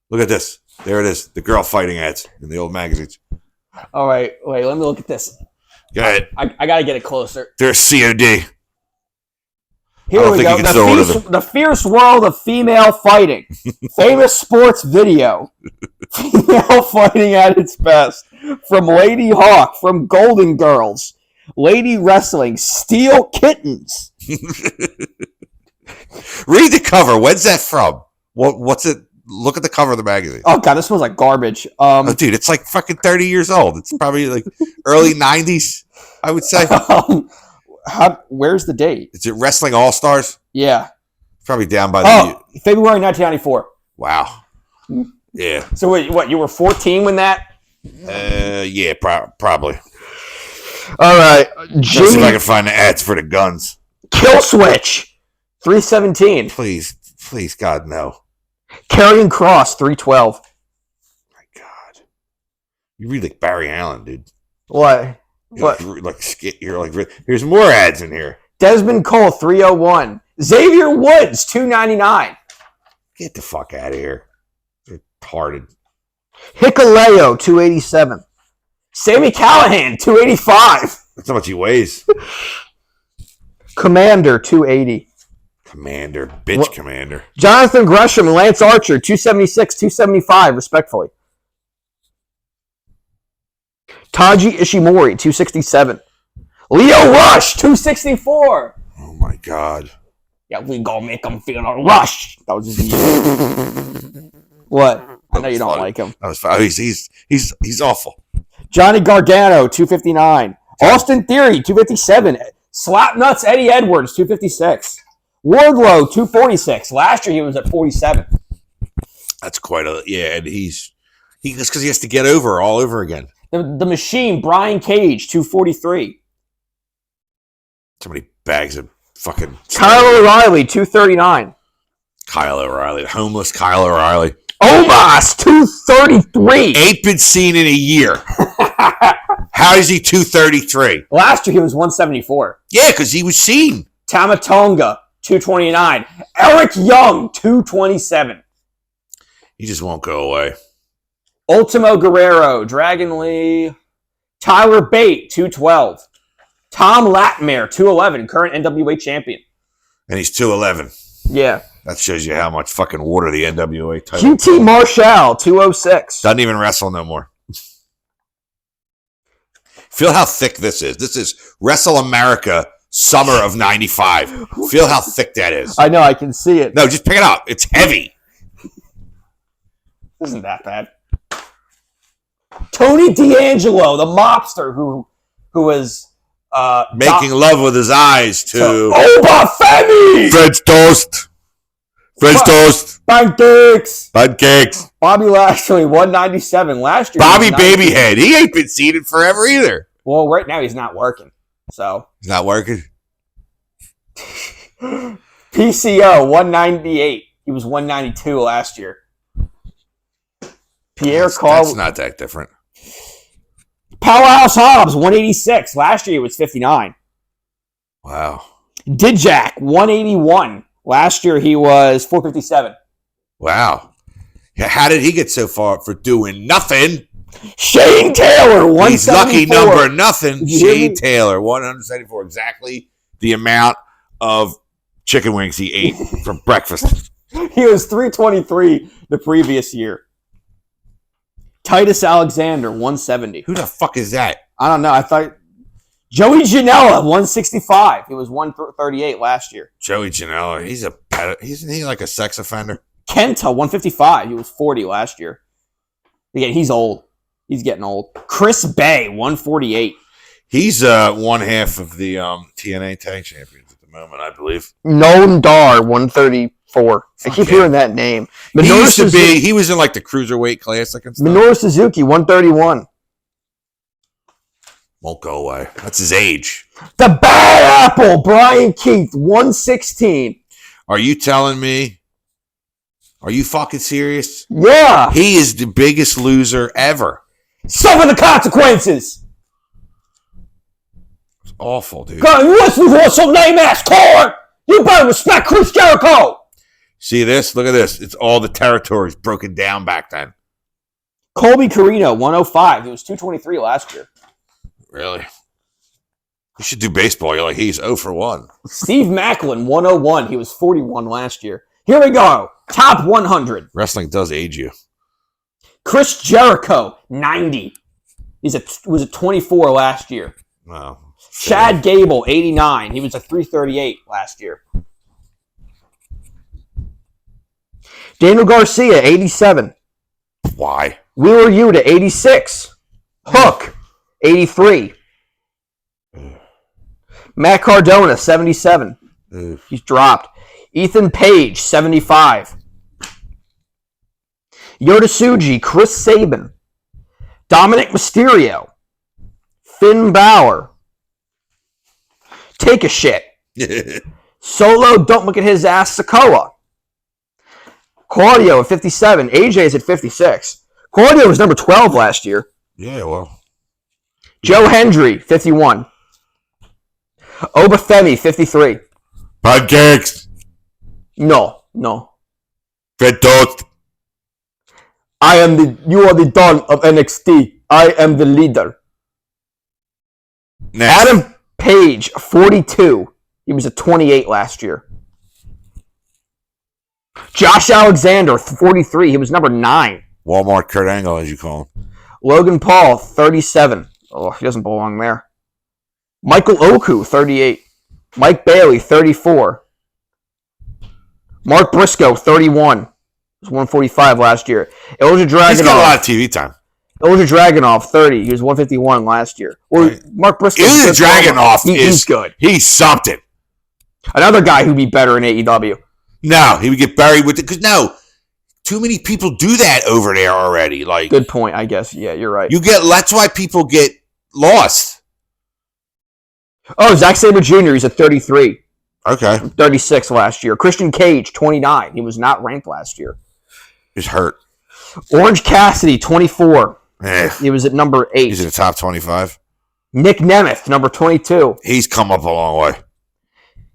Look at this. There it is. The girl fighting ads in the old magazines. All right, wait. Let me look at this. Go ahead. I gotta get it closer. There's COD. Here we go. The fierce world of female fighting. Famous sports video. Female fighting at its best. From Lady Hawk, from Golden Girls, Lady Wrestling, Steel Kittens. Read the cover. When's that from? What's it? Look at the cover of the magazine. Oh god, this smells like garbage. Dude, it's like fucking 30 years old. It's probably like early 90s, I would say. Where's the date? Is it Wrestling All Stars? Yeah. Probably down by the February 1994. Wow. Yeah. So what? You were 14 when that? Yeah, probably. All right. Let's see if I can find the ads for the guns. Kill Switch, 317. Please, God, no. Karrion Kross, 312. My God. You read like Barry Allen, dude. What? You're like, here's more ads in here. Desmond Cole, 301. Xavier Woods, 299. Get the fuck out of here. You're retarded. Hikuleo, 287. Sami Callihan, 285. That's how much he weighs. Commander, 280. Commander. Jonathan Gresham and Lance Archer, 276, 275, respectfully. Taji Ishimori, 267. Leo Rush, 264. Oh, my God. Yeah, we gonna make him feel a rush. That was just What? I know you don't like him. That was fun. He's awful. Johnny Gargano, 259. Austin Theory, 257. Slapnuts Eddie Edwards, 256. Wardlow, 246. Last year he was at 47. That's quite a and that's because he has to get over all over again. The Machine, Brian Cage, 243. So many bags of fucking. Kyle O'Reilly, 239. Kyle O'Reilly, homeless Kyle O'Reilly. Omos, 233. Ain't been seen in a year. How is he 233? Last year he was 174. Yeah, because he was seen. Tamatonga, 229. Eric Young, 227. He just won't go away. Ultimo Guerrero, Dragon Lee. Tyler Bate, 212. Tom Latimer, 211, current NWA champion. And he's 211. Yeah. That shows you how much fucking water the NWA title. QT Marshall, 206. Doesn't even wrestle no more. Feel how thick this is. This is Wrestle America summer of 95. Feel how thick that is. I know, I can see it. No, just pick it up. It's heavy. Isn't that bad? Tony D'Angelo, the mobster who was making love with his eyes to Obafemi! French toast. Pancakes. Bobby Lashley, 197 last year. Bobby Babyhead. He ain't been seated forever either. Well, right now he's not working. So he's not working. PCO, 198. He was 192 last year. That's not that different. Powerhouse Hobbs, 186. Last year he was 59. Wow. Dijak, 181. Last year he was 457. Wow. How did he get so far for doing nothing? Shane Taylor, 174. He's lucky number nothing. Shane Taylor, 174. Exactly the amount of chicken wings he ate for breakfast. He was 323 the previous year. Titus Alexander, 170. Who the fuck is that? I don't know. I thought Joey Janela, 165. He was 138 last year. Joey Janela, isn't he like a sex offender? Kenta, 155. He was 40 last year. Again, he's old. He's getting old. Chris Bay, 148. He's one half of the TNA Tag Champions at the moment, I believe. Nolan Dar, 134. I keep hearing that name. He was in like the Cruiserweight Classic and stuff. Minoru Suzuki, 131. Won't go away. That's his age. The Bad Apple, Brian Keith, 116. Are you telling me? Are you fucking serious? Yeah. He is the biggest loser ever. Suffer the consequences. Awful, dude. God, you listen to some lame-ass caller! You better respect Chris Jericho! See this? Look at this. It's all the territories broken down back then. Colby Carino, 105. He was 223 last year. Really? You should do baseball. You're like, he's 0 for 1. Steve Macklin, 101. He was 41 last year. Here we go. Top 100. Wrestling does age you. Chris Jericho, 90. Was a 24 last year. Wow. Chad Gable, 89. He was a 338 last year. Daniel Garcia, 87. Why? Wheeler Yuta, 86. Hook, 83. Matt Cardona, 77. He's dropped. Ethan Page, 75. Yota Tsuji, Chris Sabin. Dominic Mysterio. Finn Balor. Take a shit. Solo, don't look at his ass, Sikoa. Claudio at 57. AJ's at 56. Claudio was number 12 last year. Yeah, well. Joe Hendry, 51. Obafemi, 53. Pancakes. No. Fred toast. You are the Don of NXT. I am the leader. Next. Adam Page, 42. He was a 28 last year. Josh Alexander, 43. He was number 9. Walmart Kurt Angle, as you call him. Logan Paul, 37. Oh, he doesn't belong there. Michael Oku, 38. Mike Bailey, 34. Mark Briscoe, 31. He was 145 last year. Ilja Dragunov. He's got a lot of TV time. Ilja Dragunov, 30. He was 151 last year. Well, Right. Mark Briscoe. Ilja Dragunov he's good. He's something. Another guy who'd be better in AEW. No, he would get buried with it. Because, no, too many people do that over there already. Like, Good point, I guess. Yeah, you're right. that's why people get lost. Oh, Zack Sabre Jr., he's at 33. Okay. 36 last year. Christian Cage, 29. He was not ranked last year. He's hurt. Orange Cassidy, 24. Eh. He was at number 8. He's in the top 25. Nick Nemeth, number 22. He's come up a long way.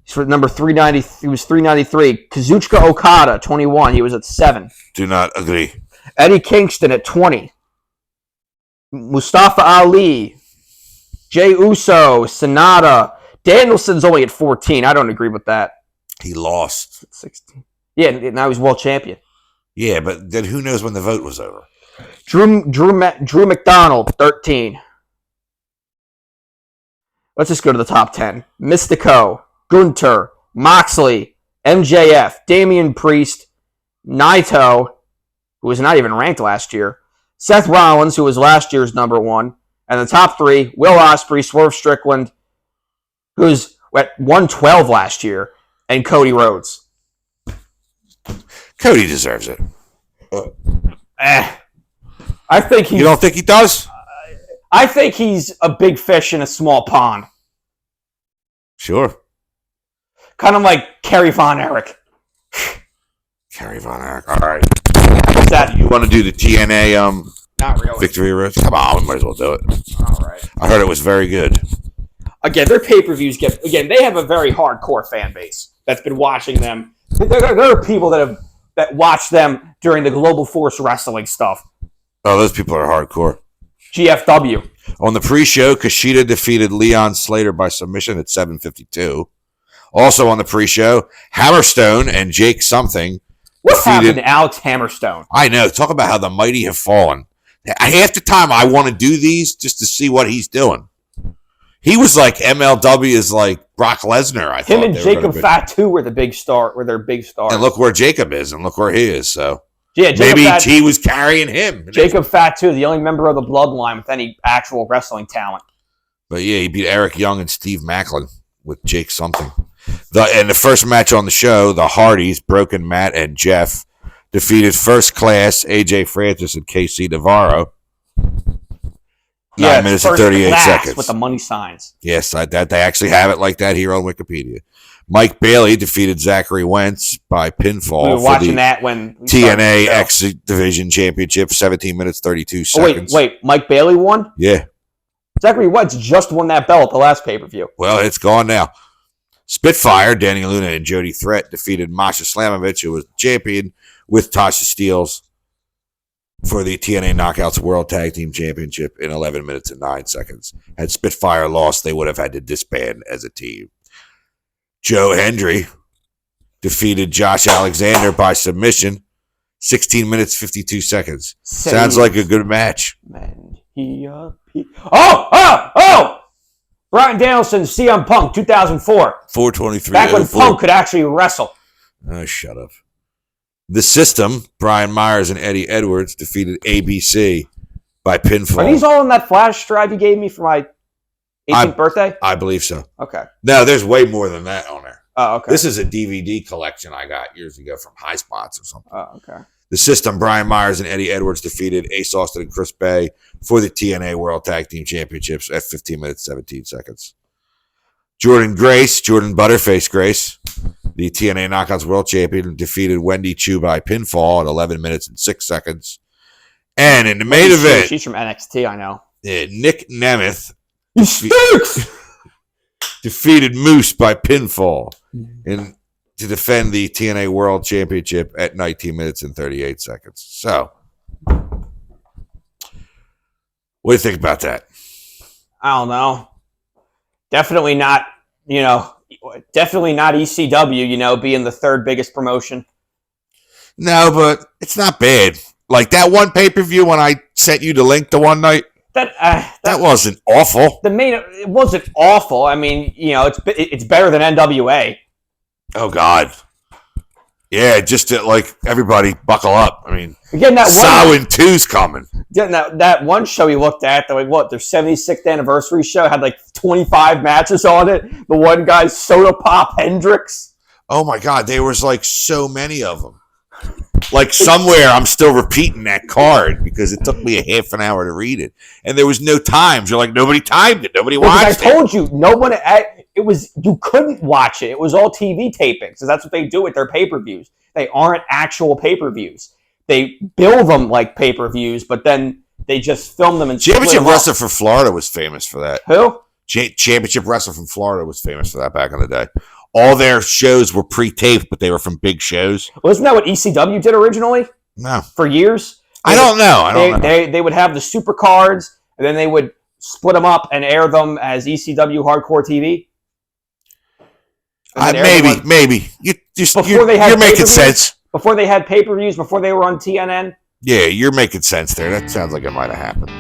He's for number 390. He was 393. Kazuchika Okada, 21. He was at 7. Do not agree. Eddie Kingston at 20. Mustafa Ali. Jey Uso. Sonata. Danielson's only at 14. I don't agree with that. He lost. 16. Yeah, now he's world champion. Yeah, but then who knows when the vote was over? Drew McDonald, 13. Let's just go to the top 10. Mystico, Gunter, Moxley, MJF, Damian Priest, Naito, who was not even ranked last year, Seth Rollins, who was last year's number 1, and the top 3, Will Ospreay, Swerve Strickland, who was at 112 last year, and Cody Rhodes. Cody deserves it. I think he. You don't think he does? I think he's a big fish in a small pond. Sure. Kind of like Kerry Von Erich. Kerry Von Erich. All right. What's that? You want to do the TNA Not really. Victory Road? Come on, we might as well do it. All right. I heard it was very good. Again, their pay-per-views they have a very hardcore fan base that's been watching them. There are people that watch them during the Global Force Wrestling stuff. Oh, those people are hardcore. GFW. On the pre-show, Kushida defeated Leon Slater by submission at 7:52. Also on the pre-show, Hammerstone and Jake Something What happened to Alex Hammerstone? I know. Talk about how the mighty have fallen. Half the time I want to do these just to see what he's doing. He was like MLW is like Brock Lesnar. I thought Him and Jacob Fatu were their big stars. And look where Jacob is, and look where he is. So yeah, maybe he was carrying him. Jacob Fatu, the only member of the bloodline with any actual wrestling talent. But yeah, he beat Eric Young and Steve Macklin with Jake something. And the first match on the show, the Hardys, Broken Matt and Jeff, defeated First Class, AJ Francis and KC Navarro. 9 minutes and 38 seconds. With the money signs. Yes, they actually have it like that here on Wikipedia. Mike Bailey defeated Zachary Wentz by pinfall. We were watching that when TNA X Division Championship, 17 minutes, 32 seconds. Wait, Mike Bailey won? Yeah. Zachary Wentz just won that belt at the last pay-per-view. Well, it's gone now. Spitfire, Danny Luna, and Jody Threat defeated Masha Slamovich, who was champion, with Tasha Steelz for the TNA Knockouts World Tag Team Championship in 11 minutes and 9 seconds. Had Spitfire lost, they would have had to disband as a team. Joe Hendry defeated Josh Alexander by submission, 16 minutes, 52 seconds. Sounds like a good match. Man, Bryan Danielson, CM Punk, 2004. 423. Back when Punk could actually wrestle. Oh, shut up. The System, Brian Myers and Eddie Edwards defeated ABC by pinfall. Are these all in that flash drive you gave me for my 18th birthday? I believe so. Okay. No, there's way more than that on there. Oh, okay. This is a DVD collection I got years ago from High Spots or something. Oh, okay. The System, Brian Myers and Eddie Edwards defeated Ace Austin and Chris Bay for the TNA World Tag Team Championships at 15 minutes, 17 seconds. Jordan Butterface Grace, the TNA Knockouts World Champion, defeated Wendy Chu by pinfall at 11 minutes and 6 seconds. And in the main event... She's from NXT, I know. Nick Nemeth He stinks! defeated Moose by pinfall to defend the TNA World Championship at 19 minutes and 38 seconds. So, what do you think about that? I don't know. Definitely not ECW, being the third biggest promotion. No, but it's not bad. Like that one pay-per-view when I sent you the link the one night, that wasn't awful. It wasn't awful. I mean, it's better than NWA. Oh, God. Yeah, just to, everybody buckle up. I mean, again, that Samhain 2's coming. Again, that one show we looked at, their 76th anniversary show, had 25 matches on it. The one guy, Soda Pop Hendricks. Oh, my God. There was, so many of them. Somewhere I'm still repeating that card because it took me a half an hour to read it. And there was no times. You're like, nobody timed it. Nobody watched it. I told you, you couldn't watch it. It was all TV tapings. So that's what they do with their pay-per-views. They aren't actual pay-per-views. They bill them like pay-per-views, but then they just film them and Championship Wrestler from Florida was famous for that. Who? Championship Wrestler from Florida was famous for that back in the day. All their shows were pre-taped, but they were from big shows. Wasn't that what ECW did originally? No. For years? I don't know. They would have the super cards, and then they would split them up and air them as ECW Hardcore TV. Maybe. You're making sense. Before they had pay-per-views, before they were on TNN? Yeah, you're making sense there. That sounds like it might have happened.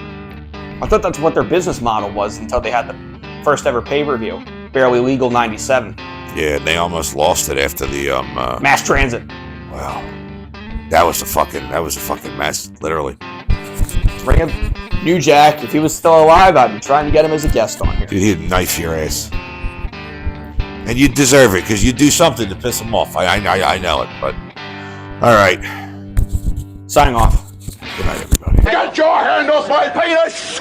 I thought that's what their business model was until they had the first ever pay-per-view. Barely Legal 97. Yeah, they almost lost it after the Mass Transit. Wow. That was a fucking mess, literally. Bring him, New Jack. If he was still alive, I'd be trying to get him as a guest on here. Dude, he'd knife your ass. And you deserve it, because you do something to piss him off. I know it, but... Alright. Signing off. Good night, everybody. Get your hand off my penis!